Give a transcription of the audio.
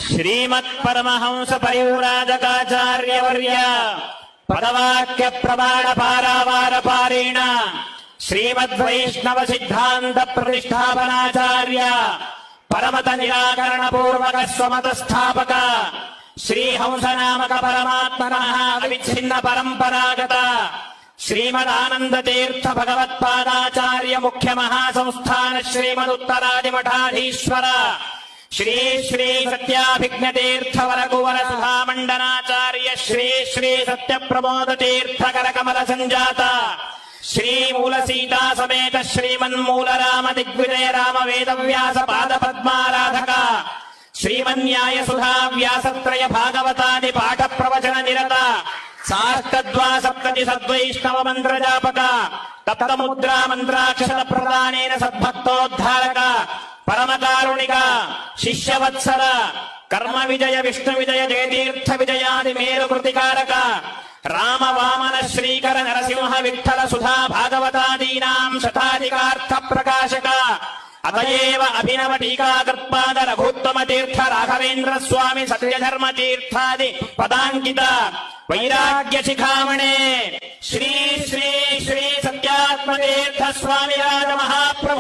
శ్రీమత్పరమహంస పరివ్రాజకాచార్యవర్య పదవాక్య ప్రమాణ పారావారపారేణ శ్రీమద్వైష్ణవ సిద్ధాంత ప్రతిష్టాపనాచార్య పరమత నిరాకరణ పూర్వక స్వమత స్థాపక శ్రీహంసనామక పరమాత్మనః అవిచ్ఛిన్న పరంపరాగత శ్రీమదానంద తీర్థ భగవత్పాదాచార్య ముఖ్య మహాసంస్థాన శ్రీమదుత్తరాదిమఠాధీశ్వర శ్రీ శ్రీ సత్యాభిజ్ఞ తీర్థ వరకువర సుధామండనాచార్య శ్రీ శ్రీ సత్య ప్రమోద తీర్థ కరకమల సంజాత శ్రీ మూల సీతా సమేత శ్రీమన్మూల రామ దిగ్విజయ రామ వేద వ్యాస పాద పద్మారాధక శ్రీమన్యాయ సుధా వ్యాసత్రయ భాగవతాది పాఠ ప్రవచన నిరత సాష్టద్వా సప్తతి సద్వైష్ణవ మంత్ర జాపక తప్తముద్రా మంత్రాక్షర ప్రదానేన సద్భక్తోద్ధారక పరమకారుణిక శిష్యవత్సల కర్మ విజయ విష్ణు విజయ జయతీర్థ విజయాది మేరు కృతికారక రామ వామన శ్రీకర నరసింహ విఠల సుధా భాగవతాదీనాం శతాధికార్థ ప్రకాశక అతయేవ అభినవ టీకాకృత్పాద రఘుత్తమ తీర్థ రాఘవేంద్ర స్వామి సత్యధర్మ తీర్థాది పదాంకిత వైరాగ్య శిఖామణే శ్రీ శ్రీ శ్రీ సత్యాత్మ తీర్థ స్వామి రాజ మహాప్రభు